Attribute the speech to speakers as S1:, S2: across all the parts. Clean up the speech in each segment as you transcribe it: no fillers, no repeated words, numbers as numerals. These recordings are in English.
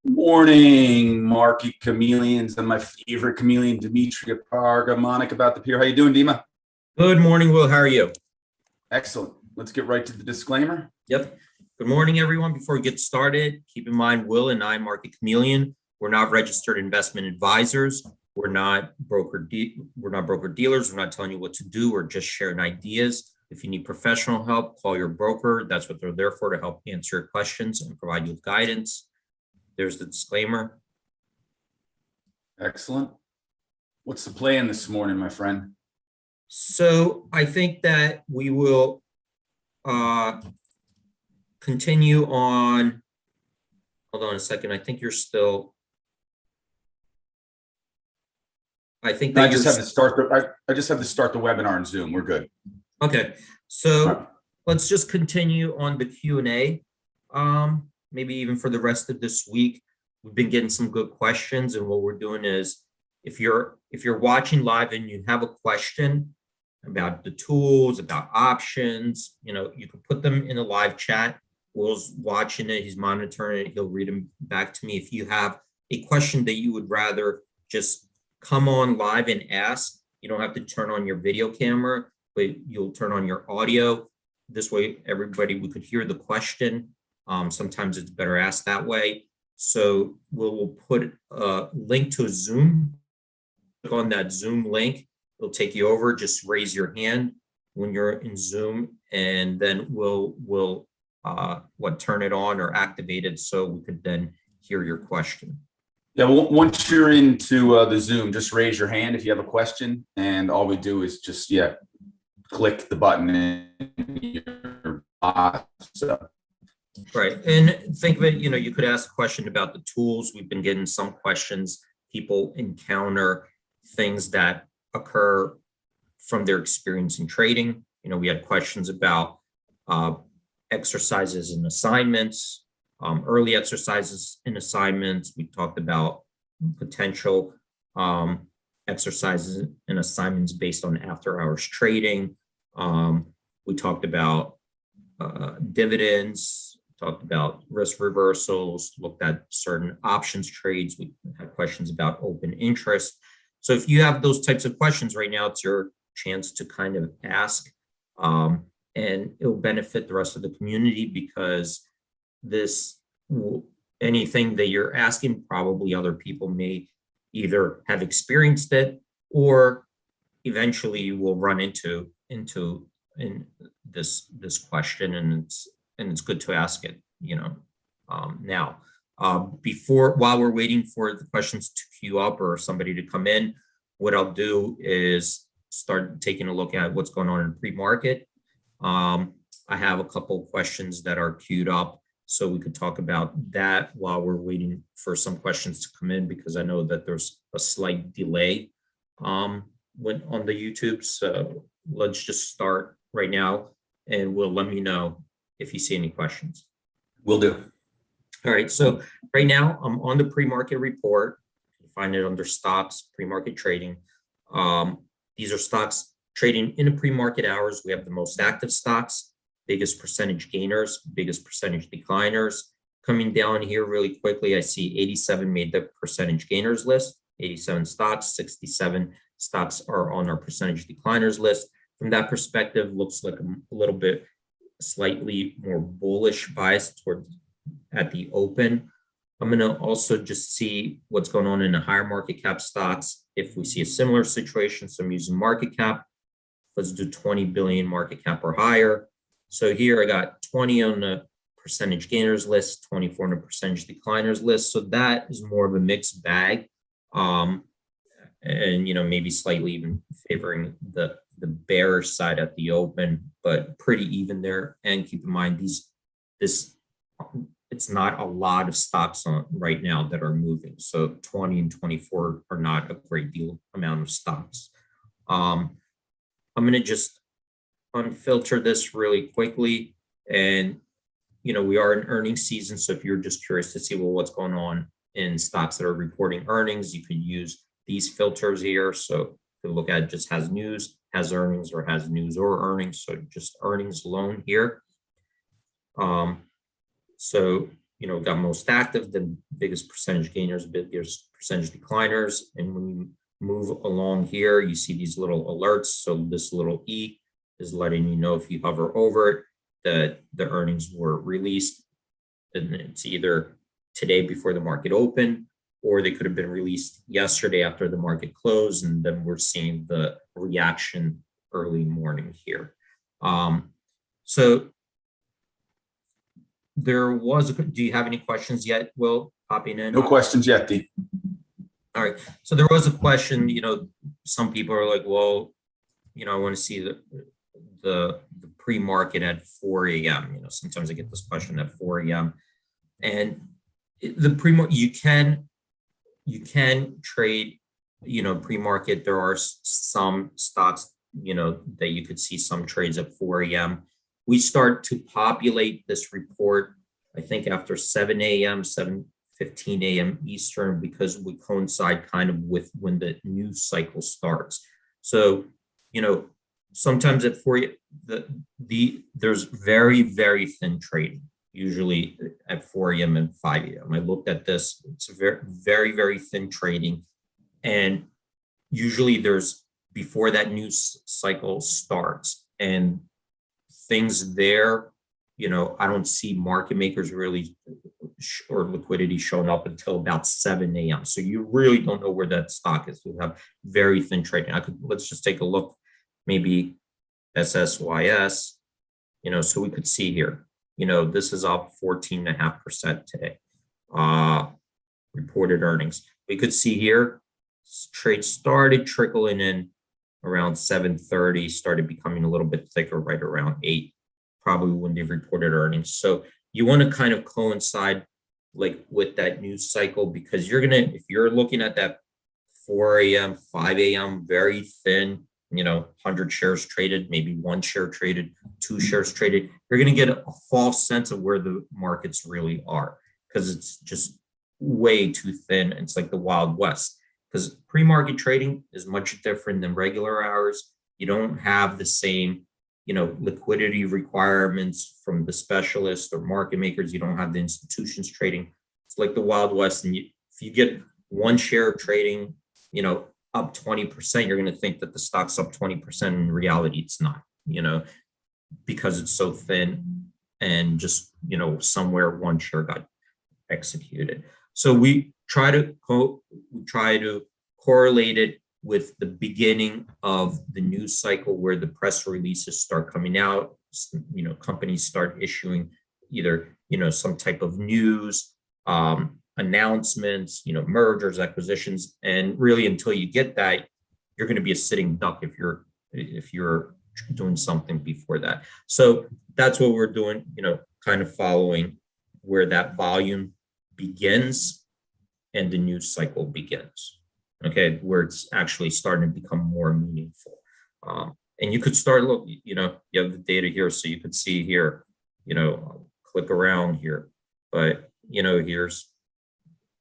S1: Morning, market chameleons, and my favorite chameleon, Dimitri Pargamonic, about the pier. How you doing, Dima?
S2: Good morning, Will. How are you?
S1: Excellent. Let's get right to the disclaimer.
S2: Yep. Good morning, everyone. Before we get started, keep in mind, Will and I, Market Chameleon, we're not registered investment advisors. We're not broker dealers. We're not telling you what to do. We're just sharing ideas. If you need professional help, call your broker. That's what they're there for, to help answer your questions and provide you with guidance. There's the disclaimer.
S1: Excellent. What's the plan this morning, my friend?
S2: So I think that we will continue on. Hold on a second. I think you're still. I think that
S1: I just have to start the webinar in Zoom. We're good.
S2: Okay. So let's just continue on the Q&A. Maybe even for the rest of this week. We've been getting some good questions, and what we're doing is, if you're watching live and you have a question about the tools, about options, you can put them in a live chat. Will's watching it, he's monitoring it, he'll read them back to me. If you have a question that you would rather just come on live and ask, you don't have to turn on your video camera, but you'll turn on your audio. This way, we could hear the question. Sometimes it's better asked that way. So we'll put a link to a Zoom. Click on that Zoom link. It'll take you over. Just raise your hand when you're in Zoom, and then we'll turn it on or activate it so we could then hear your question.
S1: Yeah, well, once you're into the Zoom, just raise your hand if you have a question, and all we do is just click the button in your box. So.
S2: Right. And think of it, you could ask a question about the tools. We've been getting some questions. People encounter things that occur from their experience in trading. We had questions about exercises and assignments, early exercises and assignments. We talked about potential exercises and assignments based on after hours trading. We talked about dividends. Talked about risk reversals, looked at certain options trades. We had questions about open interest. So if you have those types of questions right now, it's your chance to kind of ask, and it'll benefit the rest of the community, because anything that you're asking, probably other people may either have experienced it or eventually you will run into this question, and it's good to ask it, now. While we're waiting for the questions to queue up or somebody to come in, what I'll do is start taking a look at what's going on in pre-market. I have a couple of questions that are queued up, so we could talk about that while we're waiting for some questions to come in, because I know that there's a slight delay on the YouTube. So let's just start right now, and let me know if you see any questions.
S1: Will do.
S2: All right, so right now I'm on the pre-market report. You find it under stocks, pre-market trading. These are stocks trading in the pre-market hours. We have the most active stocks, biggest percentage gainers, biggest percentage decliners. Coming down here really quickly, I see 87 made the percentage gainers list, 87 stocks, 67 stocks are on our percentage decliners list. From that perspective, looks like a little bit slightly more bullish bias at the open. I'm going to also just see what's going on in the higher market cap stocks. If we see a similar situation, so I'm using market cap. Let's do 20 billion market cap or higher. So here I got 20 on the percentage gainers list, 24 on the percentage decliners list. So that is more of a mixed bag. And maybe slightly even favoring the bearish side at the open, but pretty even there. And keep in mind, it's not a lot of stocks on right now that are moving. So 20 and 24 are not a great deal amount of stocks. I'm going to just unfilter this really quickly. And, we are in earnings season. So if you're just curious to see, what's going on in stocks that are reporting earnings, you could use these filters here. So you could look at just has news, has earnings, or has news or earnings. So just earnings alone here. So got most active, then biggest percentage gainers, biggest percentage decliners. And when you move along here, you see these little alerts. So this little E is letting you know if you hover over it that the earnings were released. And it's either today before the market opened, or they could have been released yesterday after the market closed. And then we're seeing the reaction early morning here. So there was, do you have any questions yet, Will, popping in?
S1: No questions yet, D.
S2: All right. So there was a question, some people are like, well, I want to see the pre-market at 4 a.m. Sometimes I get this question at 4 a.m. And the pre-market, you can trade, pre-market. There are some stocks, that you could see some trades at 4 a.m. We start to populate this report, I think after 7 a.m., 7:15 a.m. Eastern, because we coincide kind of with when the news cycle starts. So, sometimes at 4 there's very, very thin trading, usually at 4 a.m. and 5 a.m. I looked at this, it's very, very, very thin trading. And usually there's, before that news cycle starts, and things there, I don't see market makers really or liquidity showing up until about 7 a.m. So you really don't know where that stock is. You have very thin trading. Let's just take a look, maybe SSYS, so we could see here, this is up 14.5% today, reported earnings. We could see here, trade started trickling in around 7:30, started becoming a little bit thicker right around 8, probably when they reported earnings. So you want to kind of coincide like with that news cycle, because if you're looking at that 4 a.m., 5 a.m., very thin, 100 shares traded, maybe 1 share traded, 2 shares traded, you're going to get a false sense of where the markets really are, because it's just way too thin. It's like the Wild West. Because pre-market trading is much different than regular hours. You don't have the same, liquidity requirements from the specialists or market makers. You don't have the institutions trading. It's like the Wild West. And if you get 1 share trading, up 20%, you're going to think that the stock's up 20%. In reality, it's not, because it's so thin and just, somewhere 1 share got executed. So we try to correlate it with the beginning of the news cycle, where the press releases start coming out. Companies start issuing either some type of news, announcements, mergers, acquisitions, and really until you get that, you're going to be a sitting duck if you're doing something before that. So that's what we're doing. Kind of following where that volume begins and the news cycle begins, okay, where it's actually starting to become more meaningful. And you could start look, you have the data here, so you could see here, I'll click around here, but here's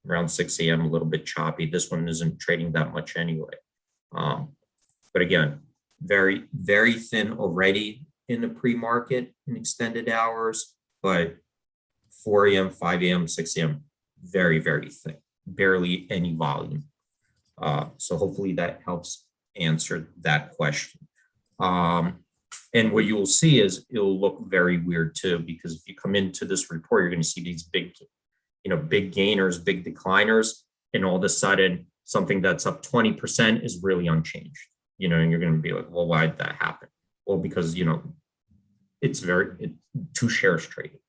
S2: around 6 a.m. a little bit choppy. This one isn't trading that much anyway. But again, very, very thin already in the pre-market in extended hours, but 4 a.m., 5 a.m., 6 a.m., very, very thin, barely any volume. So hopefully that helps answer that question. And what you will see is it'll look very weird too, because if you come into this report, you're going to see these big, big gainers, big decliners, and all of a sudden something that's up 20% is really unchanged, and you're going to be like, well, why did that happen? Well, because, it's 2 shares traded,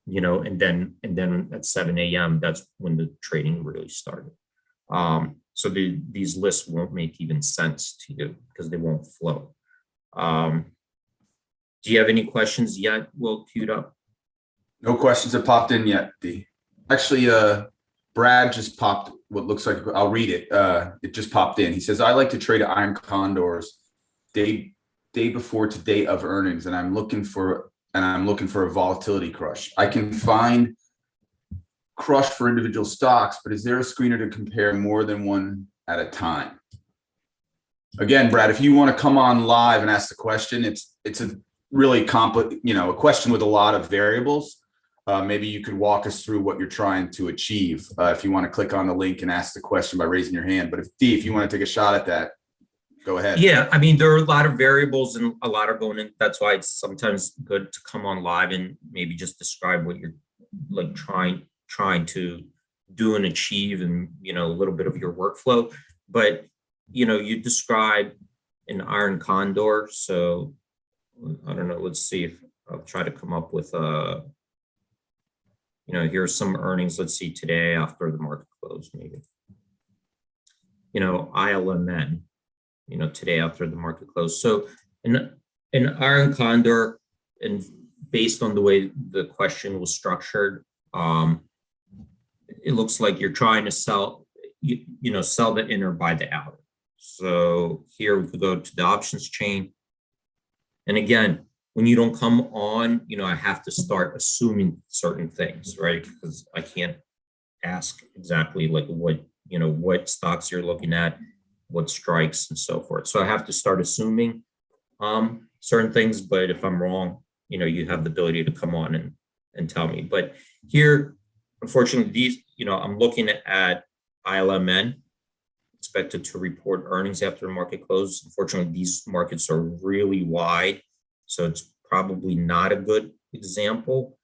S2: and then at 7 a.m., that's when the trading really started. So these lists won't make even sense to you because they won't flow. Do you have any questions yet? Will, queued up?
S1: No questions have popped in yet, D. Actually, Brad just popped what looks like, I'll read it. It just popped in. He says, I like to trade iron condors day before to day of earnings, and I'm looking for a volatility crush. I can find crush for individual stocks, but is there a screener to compare more than one at a time? Again, Brad, if you want to come on live and ask the question, it's a really complex, a question with a lot of variables. maybe you could walk us through what you're trying to achieve. If you want to click on the link and ask the question by raising your hand. But if you want to take a shot at that, go ahead.
S2: Yeah, I mean, there are a lot of variables and a lot are going in. That's why it's sometimes good to come on live and maybe just describe what you're like trying to do and achieve, and a little bit of your workflow. But you describe an iron condor. So I don't know. Let's see if I'll try to come up with here's some earnings. Let's see today after the market close, maybe. ILMN. Today after the market close. So an iron condor, and based on the way the question was structured, it looks like you're trying to sell, sell the inner, buy the outer. So here we could go to the options chain. And again, when you don't come on, I have to start assuming certain things, right? Because I can't ask exactly like what stocks you're looking at, what strikes and so forth. So I have to start assuming certain things, but if I'm wrong, you have the ability to come on and tell me. But here, unfortunately, these, I'm looking at ILMN, expected to report earnings after the market close. Unfortunately, these markets are really wide, so it's probably not a good example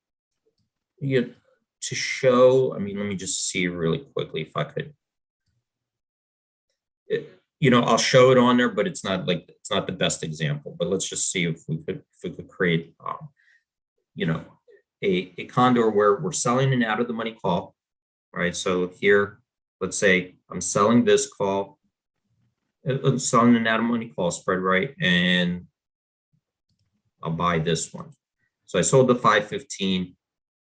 S2: to show. I mean, let me just see really quickly if I could. I'll show it on there, but it's not the best example. But let's just see if we could create, a condor where we're selling an out of the money call, right? So here, let's say I'm selling this call, I'm selling an out of money call spread, right? And I'll buy this one. So I sold the 515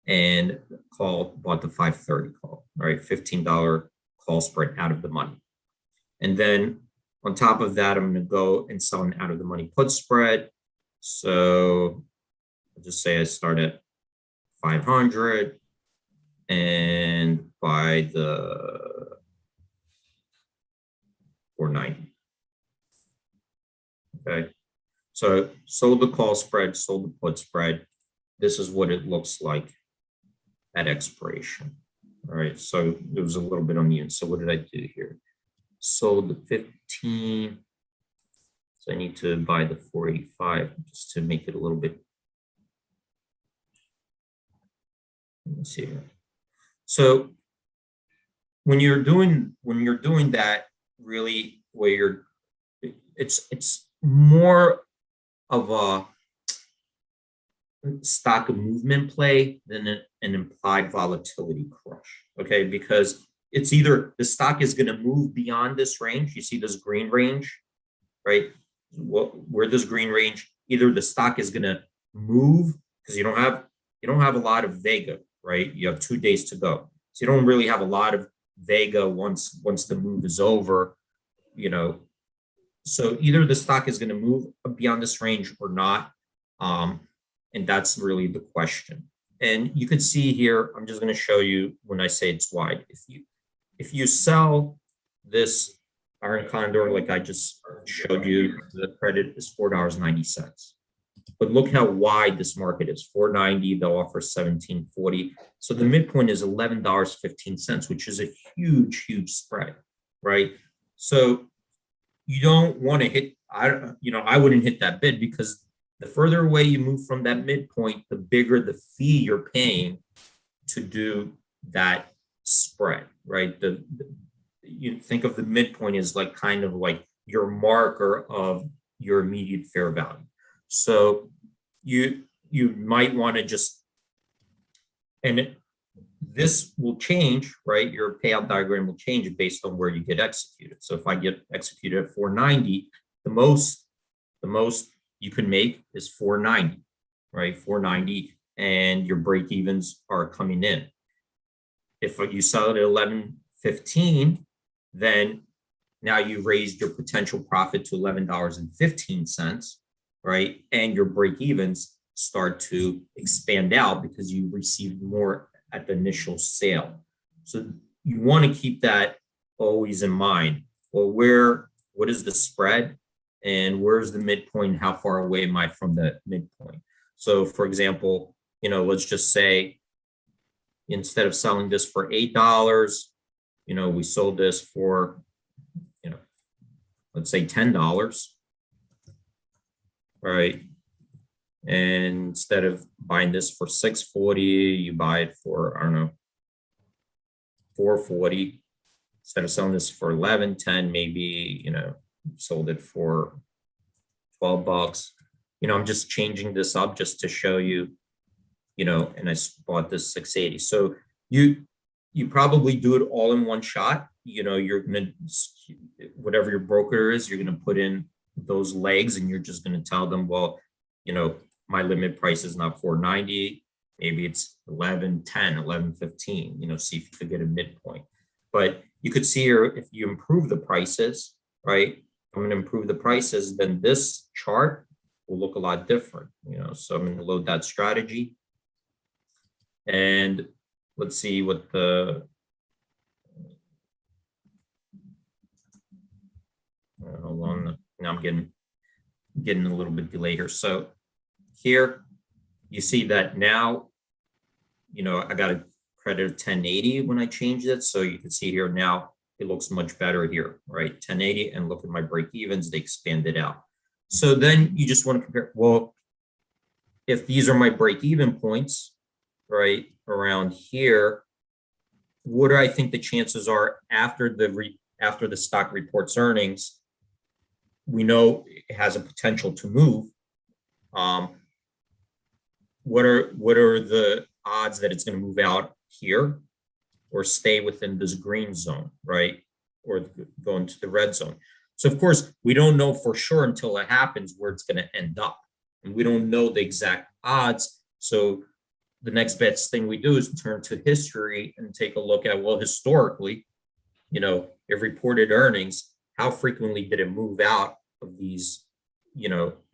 S2: and bought the 530 call, right? $15 call spread out of the money. And then on top of that, I'm going to go and sell an out of the money put spread. So I'll just say I start at 500 and buy the 490. Okay. So sold the call spread, sold the put spread. This is what it looks like at expiration. All right. So there was a little bit on the end. So what did I do here? Sold the 15. So I need to buy the 485 just to make it a little bit. Let me see here. So when you're doing that, really where it's more of a stock movement play than an implied volatility crush. Okay, because it's either the stock is going to move beyond this range. You see this green range, right? Where this green range, either the stock is going to move because you don't have a lot of Vega, right? You have 2 days to go, so you don't really have a lot of Vega once the move is over, So either the stock is going to move beyond this range or not, and that's really the question. And you could see here, I'm just going to show you when I say it's wide. If you sell this iron condor, like I just showed you, the credit is $4.90. But look how wide this market is, $4.90, they'll offer $17.40. So the midpoint is $11.15, which is a huge, huge spread, right? So you don't want to hit, I wouldn't hit that bid, because the further away you move from that midpoint, the bigger the fee you're paying to do that spread, right? You think of the midpoint as like kind of like your marker of your immediate fair value. So you might want to just, and this will change, right? Your payout diagram will change based on where you get executed. So if I get executed at 490, the most you can make is 490, right? 490, and your break evens are coming in. If you sell it at 11.15, then now you've raised your potential profit to $11.15, right? And your break evens start to expand out because you received more at the initial sale. So you want to keep that always in mind. Well, what is the spread, and where's the midpoint? How far away am I from the midpoint? So for example, let's just say instead of selling this for $8, we sold this for, let's say $10, right? And instead of buying this for $6.40, you buy it for, I don't know, $4.40. Instead of selling this for $11.10, maybe, sold it for $12. I'm just changing this up just to show you, and I bought this $6.80. So you probably do it all in one shot. You're gonna, whatever your broker is, you're gonna put in those legs, and you're just gonna tell them, well, my limit price is not $4.90. Maybe it's $11.10, $11.15. See if you could get a midpoint. But you could see here, if you improve the prices, right? I'm gonna improve the prices, then this chart will look a lot different. So I'm gonna load that strategy. And let's see what the hold on. Now I'm getting a little bit delay here. So here you see that now, I got a credit of 1080 when I changed it. So you can see here now it looks much better here, right? 1080, and look at my break evens, they expanded out. So then you just want to compare, well, if these are my break even points, right, around here, what do I think the chances are after the stock reports earnings? We know it has a potential to move. What are the odds that it's going to move out here or stay within this green zone, right? Or go into the red zone. So of course, we don't know for sure until it happens where it's going to end up. And we don't know the exact odds. So the next best thing we do is turn to history and take a look at, well, historically, if reported earnings, how frequently did it move out of these,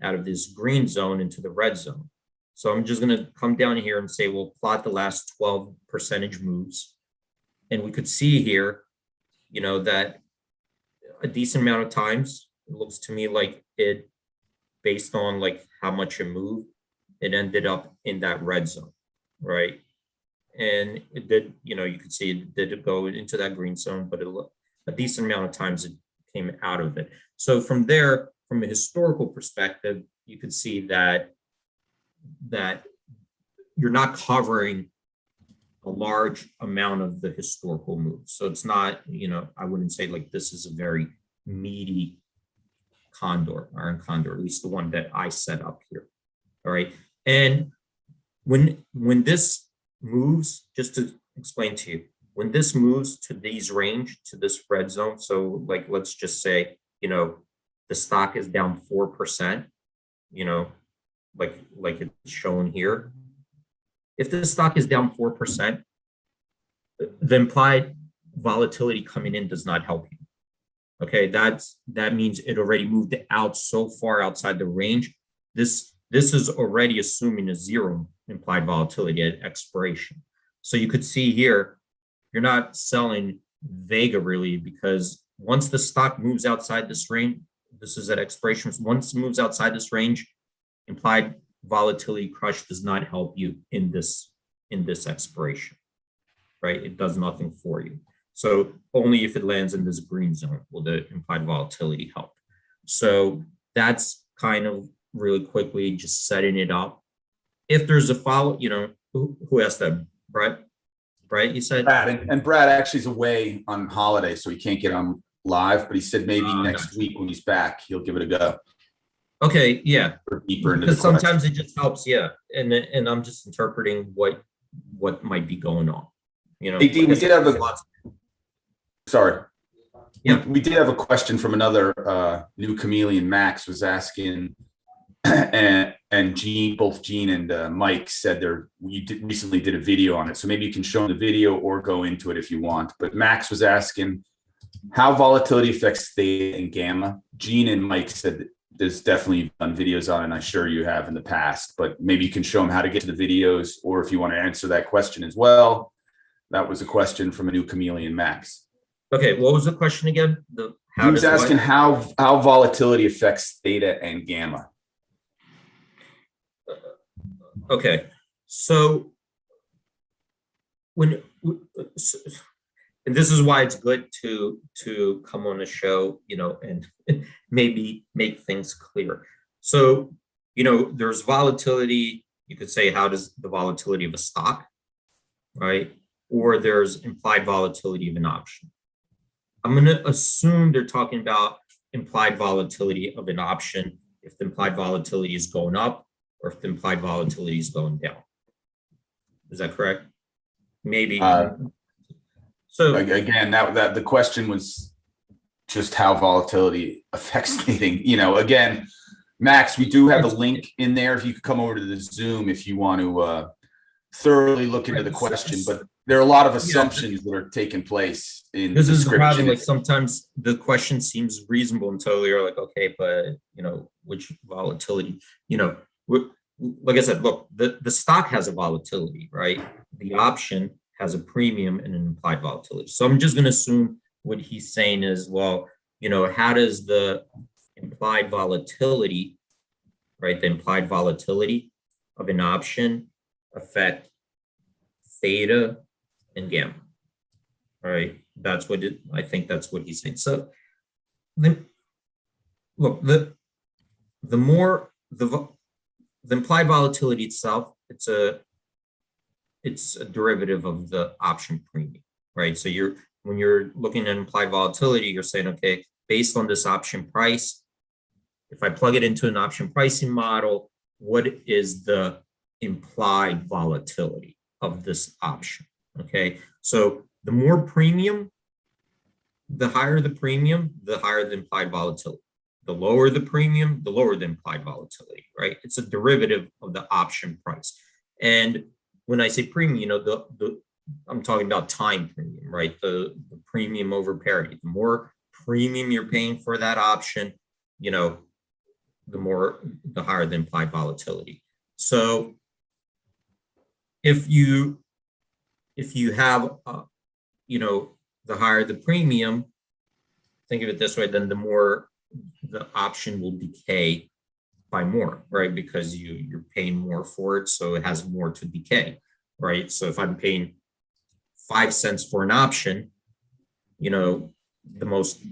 S2: out of this green zone into the red zone? So I'm just going to come down here and say, well, plot the last 12 percentage moves. And we could see here, that a decent amount of times, it looks to me like it, based on like how much it moved, it ended up in that red zone, right? And it did, you could see it did go into that green zone, but a decent amount of times it came out of it. So from there, from a historical perspective, you could see that you're not covering a large amount of the historical moves. So it's not, I wouldn't say like this is a very meaty condor, iron condor, at least the one that I set up here. All right. And when this moves, just to explain to you, when this moves to these range, to this red zone, so like, let's just say, the stock is down 4%, like it's shown here. If the stock is down 4%, the implied volatility coming in does not help you. Okay, that means it already moved out so far outside the range. This is already assuming a zero implied volatility at expiration. So you could see here, you're not selling Vega really, because once the stock moves outside this range, this is at expiration. Once it moves outside this range, implied volatility crush does not help you in this expiration, right? It does nothing for you. So only if it lands in this green zone will the implied volatility help. So that's kind of really quickly just setting it up. If there's a follow, who asked that? Brett, you said?
S1: Brad, and Brad actually is away on holiday, so he can't get on live, but he said maybe next week when he's back, he'll give it a go.
S2: Okay, yeah.
S1: Or deeper into
S2: because
S1: the
S2: sometimes it just helps, yeah. And I'm just interpreting what might be going on.
S1: We did have a sorry.
S2: Yeah.
S1: We did have a question from another new chameleon. Max was asking, and both Gene and Mike said recently did a video on it. So maybe you can show them the video or go into it if you want. But Max was asking how volatility affects theta and gamma. Gene and Mike said that there's definitely done videos on it, and I'm sure you have in the past, but maybe you can show them how to get to the videos, or if you want to answer that question as well. That was a question from a new chameleon, Max.
S2: Okay, what was the question again?
S1: He was asking how volatility affects theta and gamma.
S2: Okay, so when, and this is why it's good to come on the show, and maybe make things clear. So, there's volatility. You could say, how does the volatility of a stock, right? Or there's implied volatility of an option. I'm going to assume they're talking about implied volatility of an option if the implied volatility is going up or if the implied volatility is going down. Is that correct? Maybe. So
S1: again, that the question was just how volatility affects trading. Again, Max, we do have a link in there. If you could come over to the Zoom if you want to thoroughly look into the question, but there are a lot of assumptions that are taking place in
S2: this is the problem.
S1: description.
S2: Like sometimes the question seems reasonable until you're like, okay, but which volatility? Like I said, look, the stock has a volatility, right? The option has a premium and an implied volatility. So I'm just going to assume what he's saying is, well, how does the implied volatility, right? The implied volatility of an option affect theta and gamma. All right, I think that's what he's saying. So then, look, the implied volatility itself, it's a derivative of the option premium, right? So when you're looking at implied volatility, you're saying, okay, based on this option price, if I plug it into an option pricing model, what is the implied volatility of this option? Okay, so the more premium, the higher the premium, the higher the implied volatility. The lower the premium, the lower the implied volatility, right? It's a derivative of the option price. And when I say premium, I'm talking about time premium, right? The premium over parity. The more premium you're paying for that option, the higher the implied volatility. So if you have, the higher the premium, think of it this way, then the more the option will decay by more, right? Because you're paying more for it, so it has more to decay, right? So if I'm paying 5 cents for an option, the most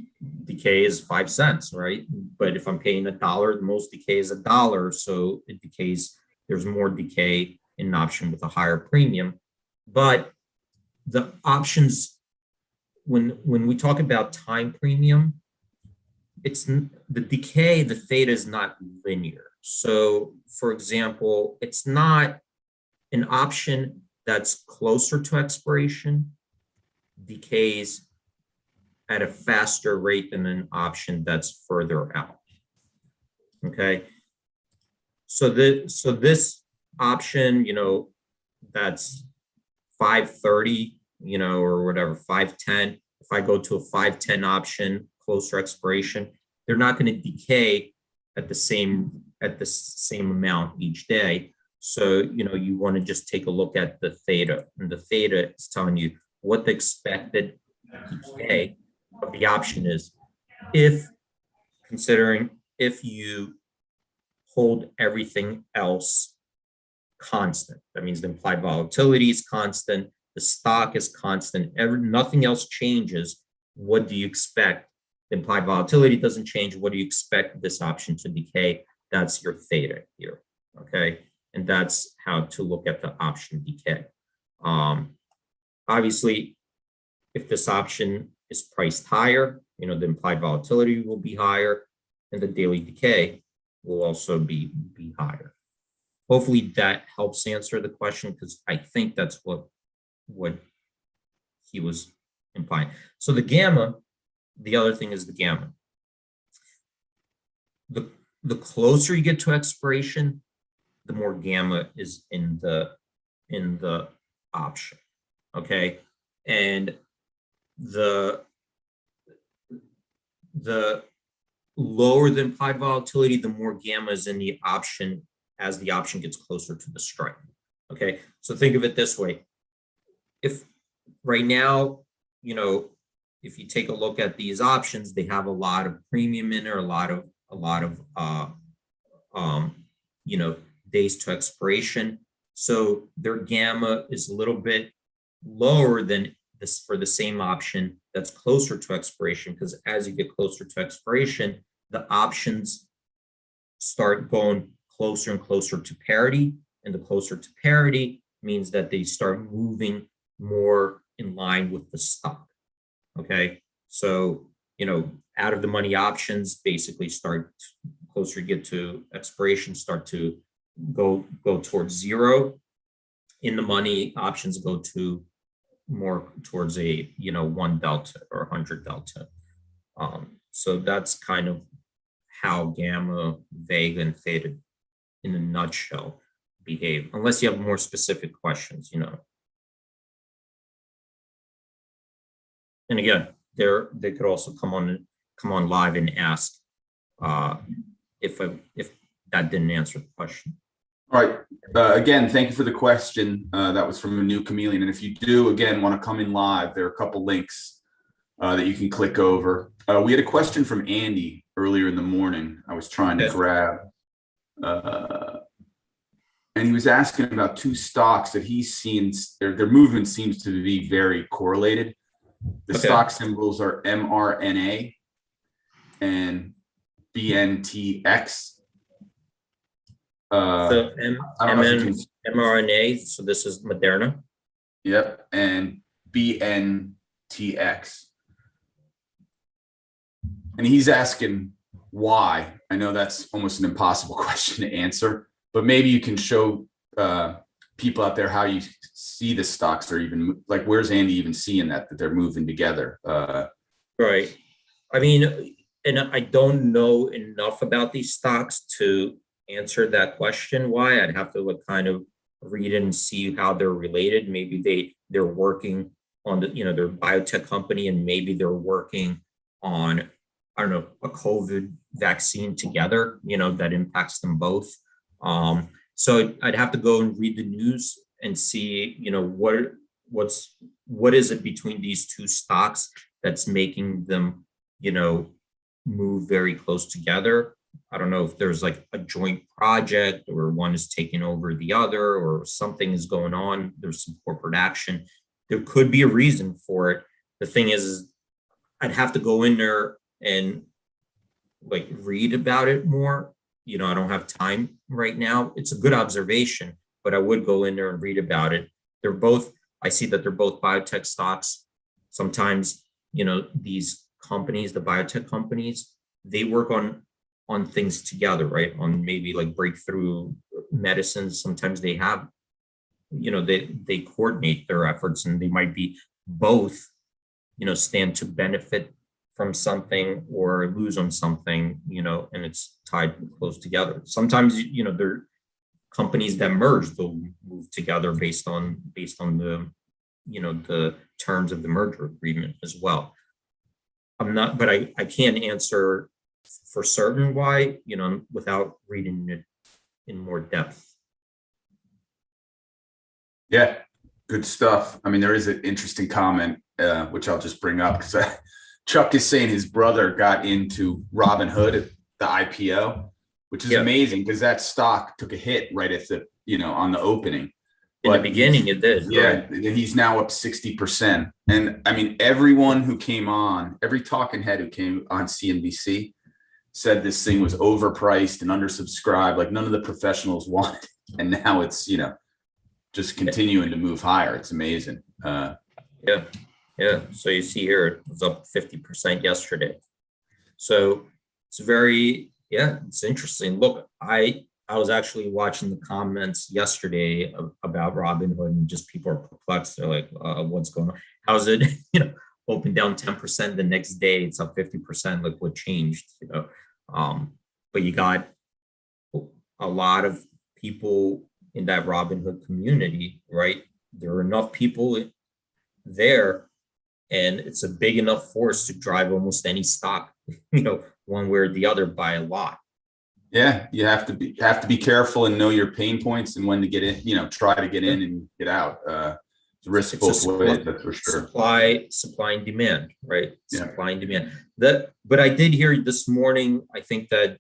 S2: decay is 5 cents, right? But if I'm paying $1, the most decay is $1, so it decays. There's more decay in an option with a higher premium. But the options, when we talk about time premium, it's the decay, the theta is not linear. So for example, it's not an option that's closer to expiration decays at a faster rate than an option that's further out. Okay. So this option, that's 530, or whatever, 510. If I go to a 510 option, closer expiration, they're not going to decay at the same amount each day. So, you want to just take a look at the theta, and the theta is telling you what the expected decay of the option is if you hold everything else constant. That means the implied volatility is constant, the stock is constant, nothing else changes. What do you expect? The implied volatility doesn't change. What do you expect this option to decay? That's your theta here, okay? And that's how to look at the option decay. Obviously, if this option is priced higher, the implied volatility will be higher, and the daily decay will also be higher. Hopefully that helps answer the question, because I think that's what he was implying. So the gamma, the other thing is the gamma. The closer you get to expiration, the more gamma is in the option. Okay. And the lower the implied volatility, the more gamma is in the option as the option gets closer to the strike. Okay. So think of it this way. If right now, if you take a look at these options, they have a lot of premium in there, a lot of days to expiration. So their gamma is a little bit lower than this for the same option that's closer to expiration, because as you get closer to expiration, the options start going closer and closer to parity, and the closer to parity means that they start moving more in line with the stock. Okay, so out of the money options basically start closer you get to expiration, start to go towards zero. In the money options go to more towards a 1 delta or 100 delta. So that's kind of how gamma, vega, and theta in a nutshell behave, unless you have more specific questions. And again, they could also come on live and ask if that didn't answer the question.
S1: All right. Again, thank you for the question. That was from a new chameleon. And if you do, again, want to come in live, there are a couple links that you can click over. We had a question from Andy earlier in the morning. I was trying to grab. And he was asking about two stocks that he's seen. Their movement seems to be very correlated. The stock symbols are mRNA and BNTX.
S2: So mRNA, so this is Moderna.
S1: Yep, and BNTX. And he's asking why. I know that's almost an impossible question to answer, but maybe you can show people out there how you see the stocks, or even like, where's Andy even seeing that they're moving together?
S2: Right. I mean, and I don't know enough about these stocks to answer that question. Why? I'd have to kind of read and see how they're related. Maybe they're working on their biotech company, and maybe they're working on, I don't know, a COVID vaccine together, that impacts them both. So I'd have to go and read the news and see, what is it between these two stocks that's making them, move very close together. I don't know if there's like a joint project, or one is taking over the other, or something is going on. There's some corporate action. There could be a reason for it. The thing is I'd have to go in there and like read about it more. I don't have time right now. It's a good observation, but I would go in there and read about it. I see that they're both biotech stocks. Sometimes, these companies, the biotech companies, they work on things together, right? On maybe like breakthrough medicines. Sometimes they have, they coordinate their efforts, and they might be both, stand to benefit from something or lose on something, and it's tied close together. Sometimes, they're companies that merge, they'll move together based on the, the terms of the merger agreement as well. But I can't answer for certain why, without reading it in more depth.
S1: Yeah, good stuff. I mean, there is an interesting comment, which I'll just bring up, because Chuck is saying his brother got into Robinhood at the IPO, which is amazing, because that stock took a hit right at the, on the opening.
S2: In the beginning, it did.
S1: Yeah, right? He's now up 60%. And I mean, everyone who came on, every talking head who came on CNBC said this thing was overpriced and undersubscribed, like none of the professionals wanted it. And now it's, just continuing to move higher. It's amazing.
S2: Yeah. So you see here, it was up 50% yesterday. So it's it's interesting. Look, I was actually watching the comments yesterday about Robinhood, and just people are perplexed. They're like, what's going on? How's it, open down 10%, the next day it's up 50%. Like, what changed? But you got a lot of people in that Robinhood community, right? There are enough people there, and it's a big enough force to drive almost any stock, one way or the other by a lot.
S1: Yeah, you have to be careful and know your pain points and when to get in, try to get in and get out. It's a risk both ways, that's for sure.
S2: Supply and demand, right? Yeah. Supply and demand. But I did hear this morning, I think that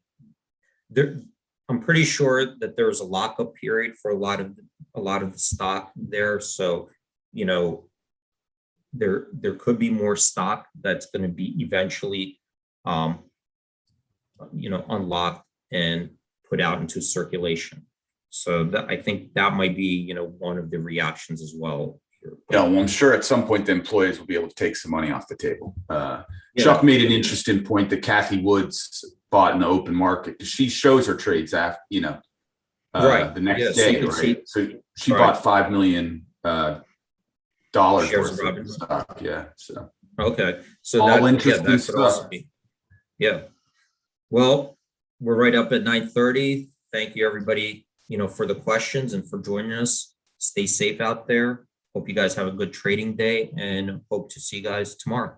S2: I'm pretty sure that there's a lockup period for a lot of the stock there. So, there could be more stock that's going to be eventually, unlocked and put out into circulation. So that, I think that might be, one of the reactions as well.
S1: Yeah, well, I'm sure at some point the employees will be able to take some money off the table.
S2: Yeah.
S1: Chuck made an interesting point that Kathy Woods bought in the open market because she shows her trades after,
S2: Right.
S1: the next
S2: Yeah, so you
S1: day,
S2: can
S1: right?
S2: see-
S1: So she
S2: right.
S1: bought $5 million dollars
S2: Shares
S1: worth
S2: of
S1: of
S2: Robinhood.
S1: stock. Yeah. So
S2: Okay. So
S1: all
S2: that
S1: interesting
S2: could
S1: stuff.
S2: also be. Yeah. Well, we're right up at 9:30. Thank you, everybody, for the questions and for joining us. Stay safe out there. Hope you guys have a good trading day and hope to see you guys tomorrow.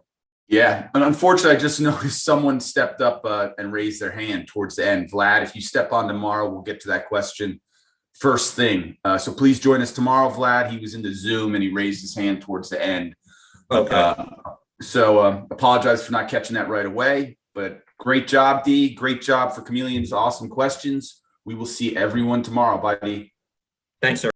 S1: Yeah, and unfortunately, I just noticed someone stepped up and raised their hand towards the end. Vlad, if you step on tomorrow, we'll get to that question first thing. So please join us tomorrow, Vlad. He was in the Zoom and he raised his hand towards the end.
S2: Okay.
S1: So apologize for not catching that right away, but great job, D. Great job for Chameleon's awesome questions. We will see everyone tomorrow. Bye, D.
S2: Thanks, sir.